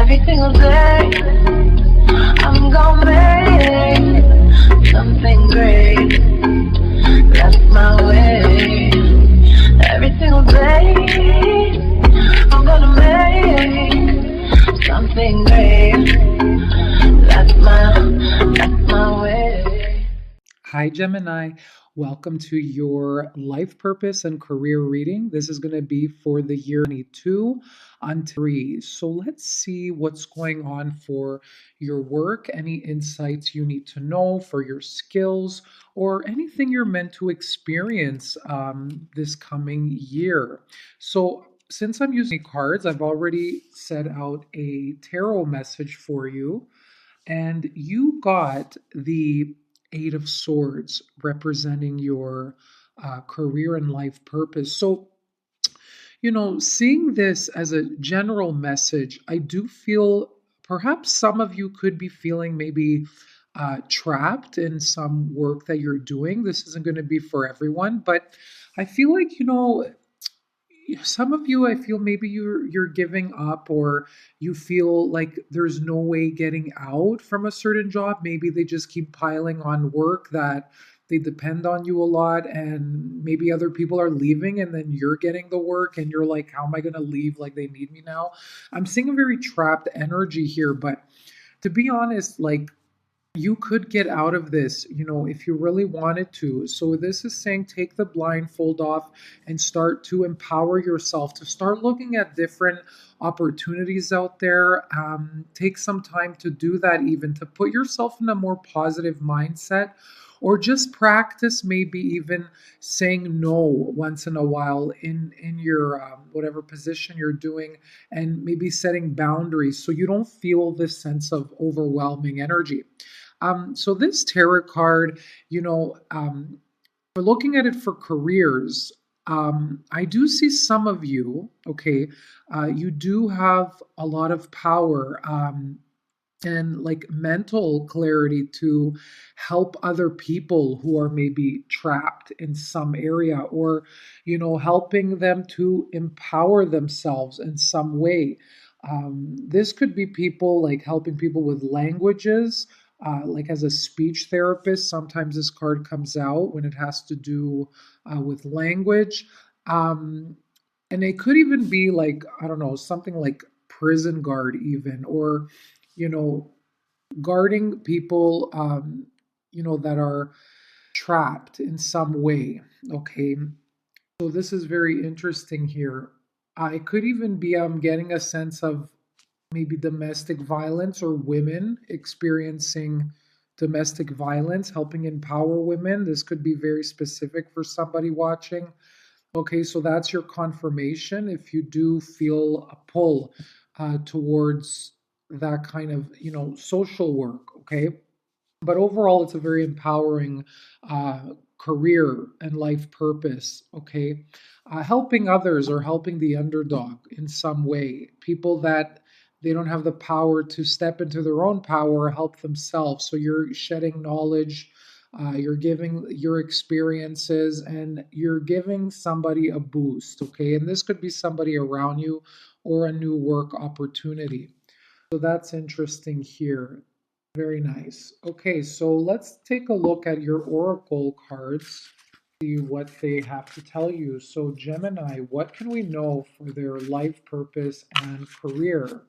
Every single day, I'm gonna make something great. That's my way. Every single day, I'm gonna make something great. That's my way. Hi, Gemini. Welcome to your life purpose and career reading. This is going to be for the year 22 on 3. So let's see what's going on for your work, any insights you need to know for your skills, or anything you're meant to experience this coming year. So since I'm using cards, I've already set out a tarot message for you, and you got the Eight of Swords representing your career and life purpose. So, seeing this as a general message, I do feel perhaps some of you could be feeling maybe trapped in some work that you're doing. This isn't going to be for everyone, but I feel like, some of you, I feel maybe you're giving up, or you feel like there's no way getting out from a certain job. Maybe they just keep piling on work that they depend on you a lot, and maybe other people are leaving and then you're getting the work and you're like, how am I going to leave, like they need me now? I'm seeing a very trapped energy here, but to be honest, like, you could get out of this, if you really wanted to. So this is saying take the blindfold off and start to empower yourself, to start looking at different opportunities out there. Take some time to do that, even to put yourself in a more positive mindset, or just practice maybe even saying no once in a while in your whatever position you're doing, and maybe setting boundaries so you don't feel this sense of overwhelming energy. So this tarot card, we're looking at it for careers. I do see some of you, okay, you do have a lot of power and like mental clarity to help other people who are maybe trapped in some area, or, helping them to empower themselves in some way. This could be people like helping people with languages, like as a speech therapist. Sometimes this card comes out when it has to do with language. Um, and it could even be like, I don't know, something like prison guard, even, or, you know, guarding people, that are trapped in some way. Okay. So this is very interesting here. I could even be, I'm getting a sense of maybe domestic violence, or women experiencing domestic violence, helping empower women. This could be very specific for somebody watching. Okay, so that's your confirmation if you do feel a pull towards that kind of, social work. Okay, but overall, it's a very empowering career and life purpose. Okay, helping others or helping the underdog in some way, people that they don't have the power to step into their own power or help themselves. So you're shedding knowledge, you're giving your experiences, and you're giving somebody a boost. Okay, and this could be somebody around you or a new work opportunity. So that's interesting here. Very nice. Okay, so let's take a look at your oracle cards, see what they have to tell you. So, Gemini, what can we know for their life purpose and career?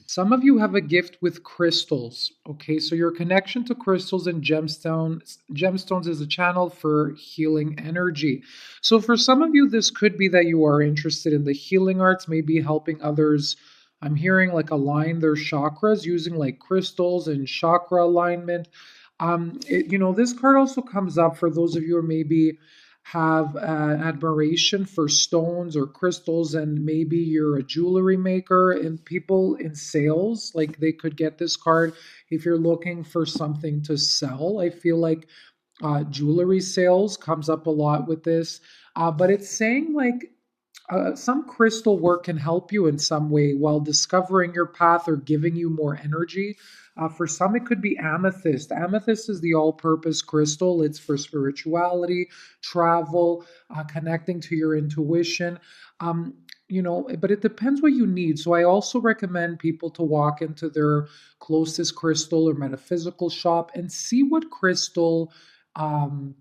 Some of you have a gift with crystals. Okay, so your connection to crystals and gemstones is a channel for healing energy. So for some of you, this could be that you are interested in the healing arts, maybe helping others. I'm hearing like align their chakras using like crystals and chakra alignment. This card also comes up for those of you who maybe have admiration for stones or crystals, and maybe you're a jewelry maker, and people in sales, like they could get this card if you're looking for something to sell. I feel like jewelry sales comes up a lot with this, but it's saying like some crystal work can help you in some way while discovering your path or giving you more energy. For some, it could be amethyst. Amethyst is the all purpose crystal. It's for spirituality, travel, connecting to your intuition. but it depends what you need. So I also recommend people to walk into their closest crystal or metaphysical shop and see what crystal um,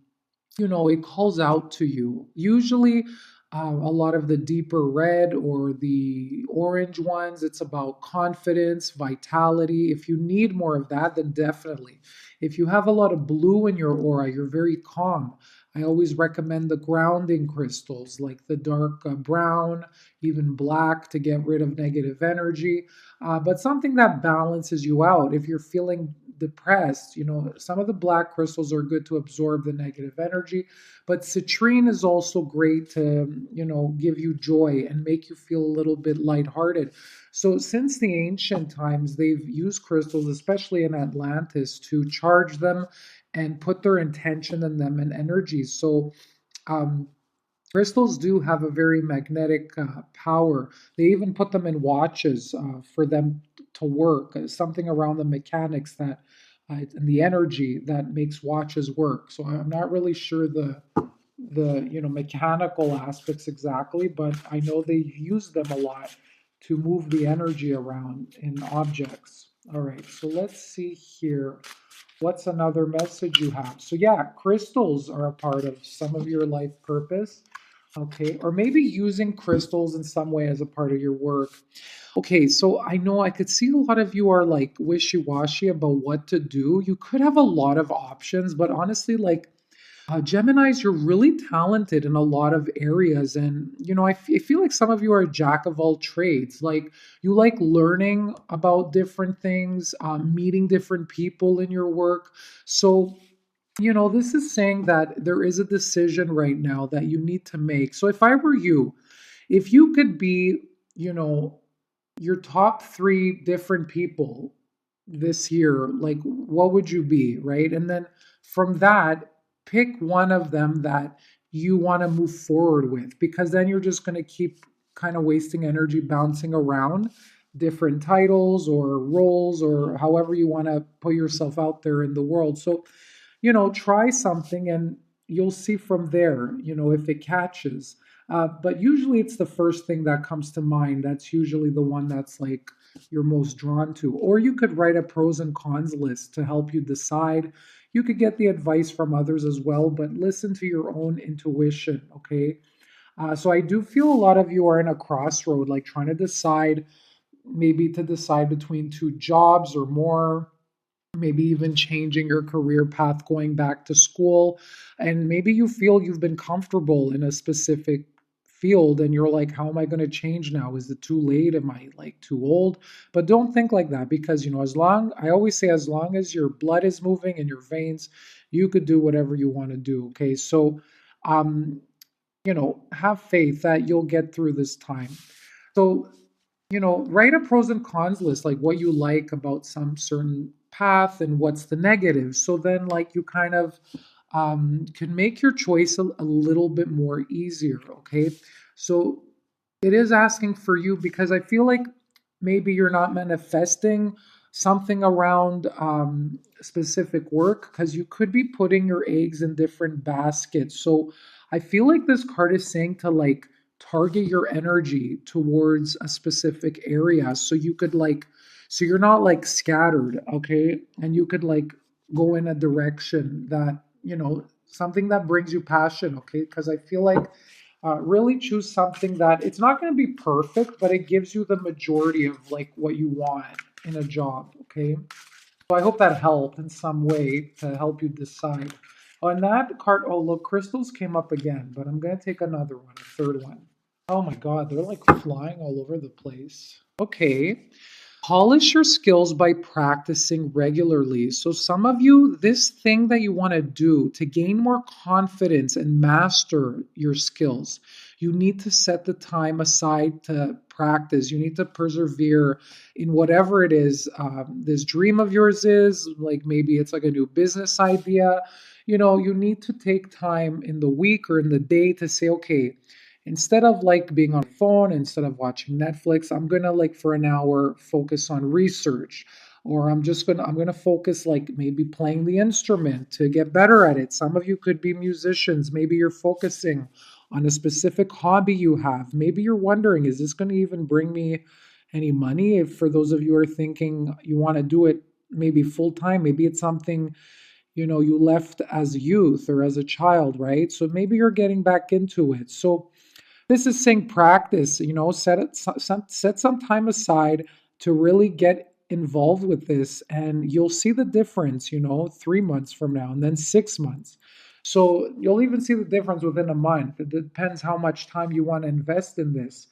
it calls out to you. Usually, a lot of the deeper red or the orange ones, it's about confidence, vitality. If you need more of that, then definitely. If you have a lot of blue in your aura, you're very calm. I always recommend the grounding crystals like the dark brown, even black to get rid of negative energy. But something that balances you out. If you're feeling depressed, some of the black crystals are good to absorb the negative energy, but citrine is also great to, give you joy and make you feel a little bit lighthearted. So since the ancient times, they've used crystals, especially in Atlantis, to charge them and put their intention in them and energies. So um, crystals do have a very magnetic power. They even put them in watches for them to work. Something around the mechanics that and the energy that makes watches work. So I'm not really sure the mechanical aspects exactly, but I know they use them a lot to move the energy around in objects. All right, so let's see here. What's another message you have? So yeah, crystals are a part of some of your life purpose. Okay, or maybe using crystals in some way as a part of your work. Okay, so I know I could see a lot of you are like wishy-washy about what to do. You could have a lot of options, but honestly, like Geminis, you're really talented in a lot of areas. And, I feel like some of you are a jack of all trades. Like, you like learning about different things, meeting different people in your work. So, this is saying that there is a decision right now that you need to make. So, if I were you, if you could be, you know, your top three different people this year, like what would you be, right? And then from that, pick one of them that you want to move forward with, because then you're just going to keep kind of wasting energy bouncing around different titles or roles or however you want to put yourself out there in the world. So, try something and you'll see from there, if it catches. But usually it's the first thing that comes to mind. That's usually the one that's like you're most drawn to. Or you could write a pros and cons list to help you decide. You could get the advice from others as well, but listen to your own intuition, okay? So I do feel a lot of you are in a crossroad, like trying to decide, maybe to decide between two jobs or more, maybe even changing your career path, going back to school. And maybe you feel you've been comfortable in a specific field and you're like, how am I going to change now? Is it too late? Am I like too old? But don't think like that, because, I always say, as long as your blood is moving in your veins, you could do whatever you want to do. Okay. So, um, have faith that you'll get through this time. So, write a pros and cons list, like what you like about some certain path and what's the negative. So then, like, you kind of can make your choice a little bit more easier. Okay. So it is asking for you, because I feel like maybe you're not manifesting something around specific work, because you could be putting your eggs in different baskets. So I feel like this card is saying to like target your energy towards a specific area, so you could like, so you're not like scattered, okay? And you could like go in a direction that, something that brings you passion, okay? Because I feel like really choose something that it's not going to be perfect, but it gives you the majority of like what you want in a job. Okay. So I hope that helped in some way to help you decide. On that card, oh look, crystals came up again, but I'm going to take another one, a third one. Oh my God, they're like flying all over the place. Okay. Polish your skills by practicing regularly. So, some of you, this thing that you want to do to gain more confidence and master your skills, you need to set the time aside to practice. You need to persevere in whatever it is this dream of yours is. Like maybe it's like a new business idea. You need to take time in the week or in the day to say, okay, instead of like being on phone, instead of watching Netflix, I'm gonna like for an hour focus on research. Or I'm gonna focus like maybe playing the instrument to get better at it. Some of you could be musicians, maybe you're focusing on a specific hobby you have. Maybe you're wondering, is this going to even bring me any money? If for those of you who are thinking you want to do it maybe full time, maybe it's something you left as a youth or as a child, right? So maybe you're getting back into it. So this is saying practice, set some time aside to really get involved with this, and you'll see the difference, 3 months from now and then 6 months. So you'll even see the difference within a month. It depends how much time you want to invest in this.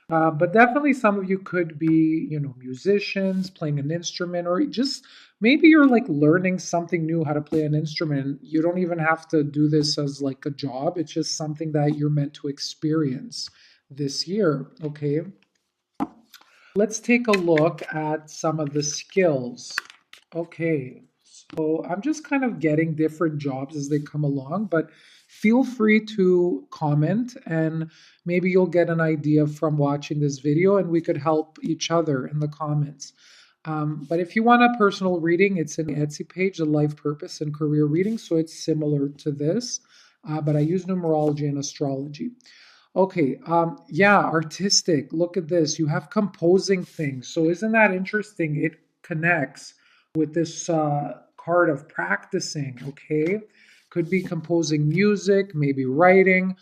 But definitely some of you could be, musicians playing an instrument, or just maybe you're like learning something new, how to play an instrument. You don't even have to do this as like a job. It's just something that you're meant to experience this year. Okay. Let's take a look at some of the skills. Okay. So I'm just kind of getting different jobs as they come along, but feel free to comment and maybe you'll get an idea from watching this video and we could help each other in the comments. But if you want a personal reading, it's an Etsy page, a life purpose and career reading. So it's similar to this, but I use numerology and astrology. Okay, yeah, artistic. Look at this. You have composing things. So isn't that interesting? It connects with this card of practicing, okay? Could be composing music, maybe writing,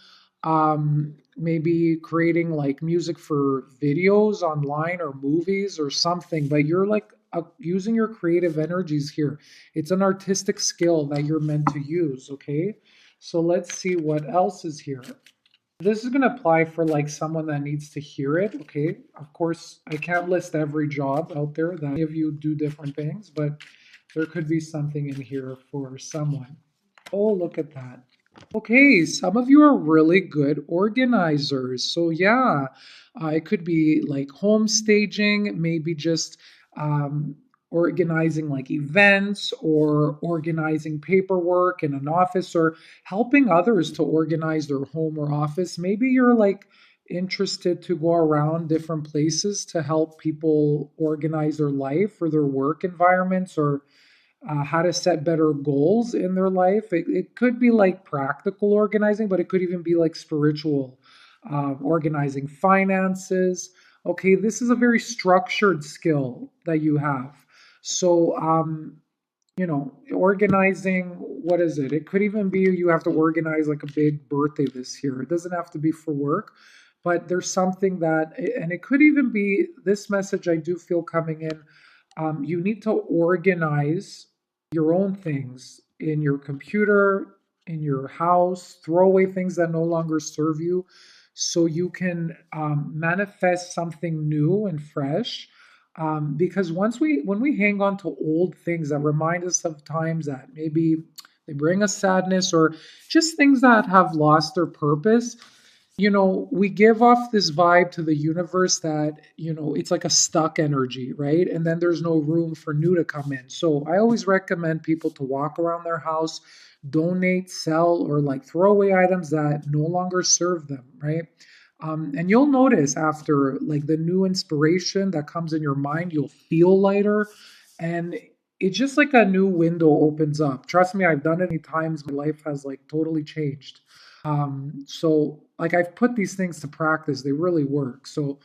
maybe creating like music for videos online or movies or something, but you're like using your creative energies here. It's an artistic skill that you're meant to use, okay? So let's see what else is here. This is going to apply for like someone that needs to hear it. Okay. Of course, I can't list every job out there that many of you do different things, but there could be something in here for someone. Oh, look at that. Okay, some of you are really good organizers. So, yeah, it could be like home staging, maybe just organizing like events or organizing paperwork in an office or helping others to organize their home or office. Maybe you're like interested to go around different places to help people organize their life or their work environments or how to set better goals in their life. It could be like practical organizing, but it could even be like spiritual organizing finances. Okay, this is a very structured skill that you have. So, organizing, what is it? It could even be you have to organize like a big birthday this year. It doesn't have to be for work, but there's something that, and it could even be this message I do feel coming in. You need to organize your own things in your computer, in your house, throw away things that no longer serve you so you can manifest something new and fresh. Because when we hang on to old things that remind us of times that maybe they bring us sadness or just things that have lost their purpose, we give off this vibe to the universe that, it's like a stuck energy, right? And then there's no room for new to come in. So I always recommend people to walk around their house, donate, sell, or like throw away items that no longer serve them, right? And you'll notice after like the new inspiration that comes in your mind, you'll feel lighter and it's just like a new window opens up. Trust me, I've done it many times. My life has like totally changed. So like I've put these things to practice, they really work. So,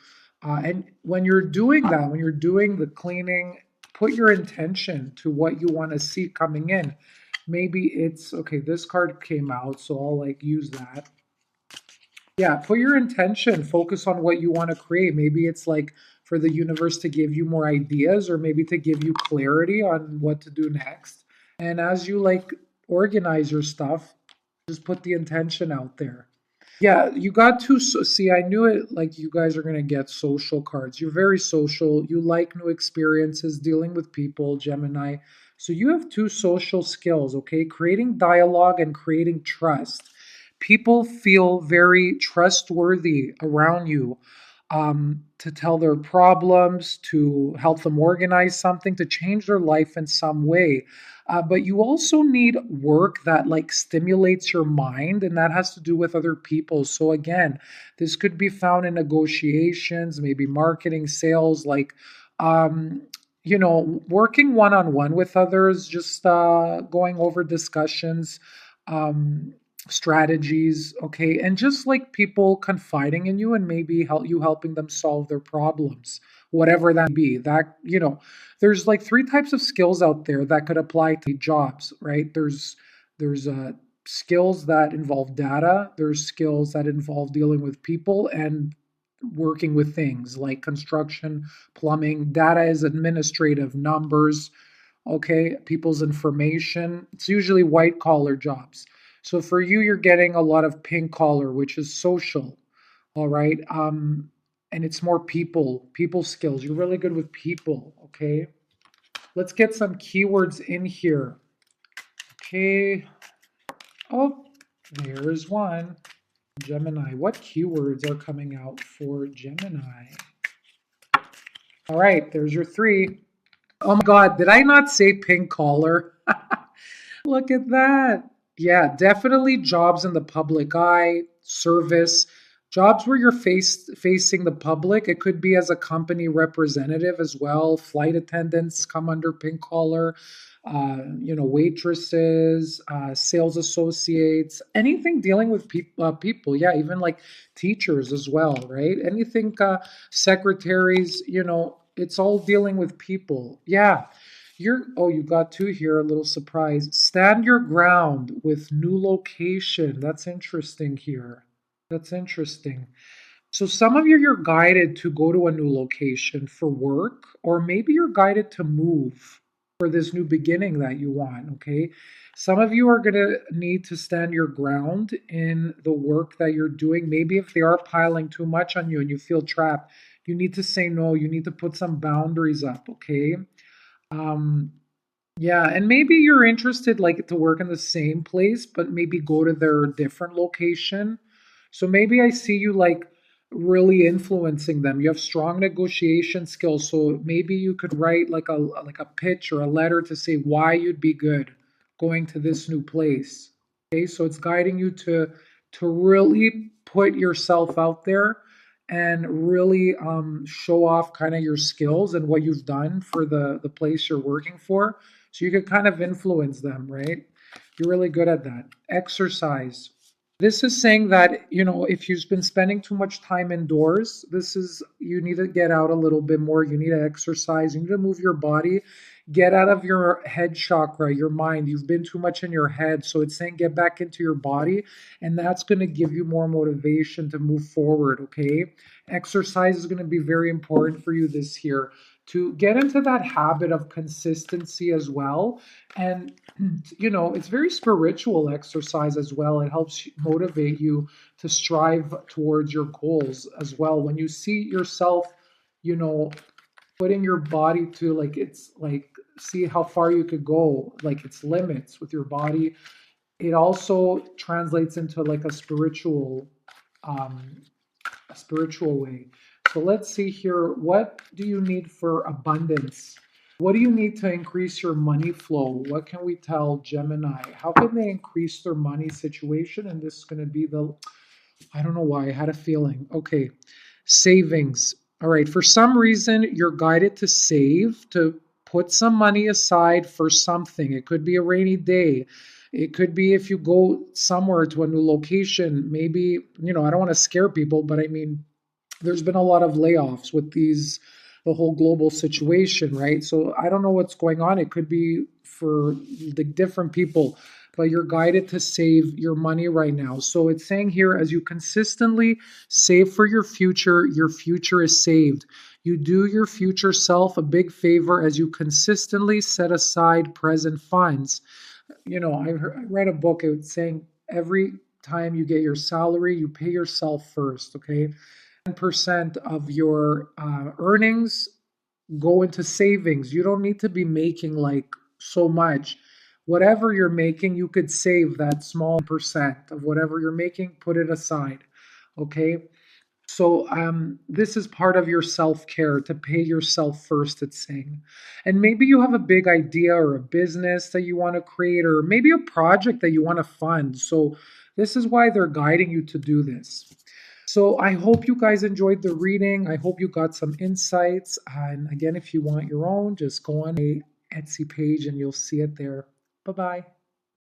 and when you're doing that, when you're doing the cleaning, put your intention to what you want to see coming in. Maybe it's okay, this card came out, so I'll like use that. Yeah, put your intention, focus on what you want to create. Maybe it's like for the universe to give you more ideas or maybe to give you clarity on what to do next. And as you like organize your stuff, just put the intention out there. Yeah, you got to see. I knew it. Like you guys are gonna get social cards. You're very social. You like new experiences, dealing with people, Gemini. So you have two social skills. Okay, creating dialogue and creating trust. People feel very trustworthy around you to tell their problems, to help them organize something, to change their life in some way. But you also need work that like stimulates your mind, and that has to do with other people. So again, this could be found in negotiations, maybe marketing, sales, like working one on one with others, just going over discussions. strategies, okay, and just like people confiding in you and maybe helping them solve their problems, whatever that be. That, there's like three types of skills out there that could apply to jobs, right? There's skills that involve data, there's skills that involve dealing with people and working with things like construction, plumbing. Data is administrative, numbers, okay, people's information. It's usually white collar jobs. So for you, you're getting a lot of pink collar, which is social, all right? And it's more people skills. You're really good with people, okay? Let's get some keywords in here. Okay. Oh, there's one. Gemini. What keywords are coming out for Gemini? All right, there's your three. Oh my God, did I not say pink collar? Look at that. Yeah, definitely jobs in the public eye, service, jobs where you're facing the public. It could be as a company representative as well. Flight attendants come under pink collar, waitresses, sales associates, anything dealing with people. Yeah, even like teachers as well, right? Anything, secretaries, it's all dealing with people. Yeah. You got two here, a little surprise. Stand your ground with new location. That's interesting here. That's interesting. So some of you, you're guided to go to a new location for work, or maybe you're guided to move for this new beginning that you want, okay? Some of you are going to need to stand your ground in the work that you're doing. Maybe if they are piling too much on you and you feel trapped, you need to say no. You need to put some boundaries up, okay? Um, yeah, and maybe you're interested like to work in the same place, but maybe go to their different location. So maybe I see you like really influencing them. You have strong negotiation skills, so maybe you could write like a pitch or a letter to say why you'd be good going to this new place. Okay, so it's guiding you to really put yourself out there and really show off kind of your skills and what you've done for the place you're working for, so you could kind of influence them, right? You're really good at that. Exercise. This is saying that, if you've been spending too much time indoors, you need to get out a little bit more. You need to exercise. You need to move your body. Get out of your head chakra, your mind. You've been too much in your head. So it's saying get back into your body, and that's going to give you more motivation to move forward, okay? Exercise is going to be very important for you this year to get into that habit of consistency as well. And it's very spiritual exercise as well. It helps motivate you to strive towards your goals as well. When you see yourself, you know, putting your body to like, it's like, see how far you could go, like its limits with your body. It also translates into like um, a spiritual way. So let's see here. What do you need for abundance? What do you need to increase your money flow? What can we tell Gemini? How can they increase their money situation? And this is going to be I don't know why, I had a feeling. Okay, savings. All right, for some reason, you're guided to save, to put some money aside for something. It could be a rainy day. It could be if you go somewhere to a new location, maybe, I don't want to scare people, but I mean, there's been a lot of layoffs with the whole global situation, right? So I don't know what's going on. It could be for the different people, but you're guided to save your money right now. So it's saying here, as you consistently save for your future is saved. You do your future self a big favor as you consistently set aside present funds. I read a book. It was saying every time you get your salary, you pay yourself first, okay? 10% of your earnings go into savings. You don't need to be making like so much. Whatever you're making, you could save that small percent of whatever you're making, put it aside. Okay. So this is part of your self-care, to pay yourself first, it's saying. And maybe you have a big idea or a business that you want to create, or maybe a project that you want to fund. So this is why they're guiding you to do this. So I hope you guys enjoyed the reading. I hope you got some insights. And again, if you want your own, just go on a Etsy page and you'll see it there. Bye-bye.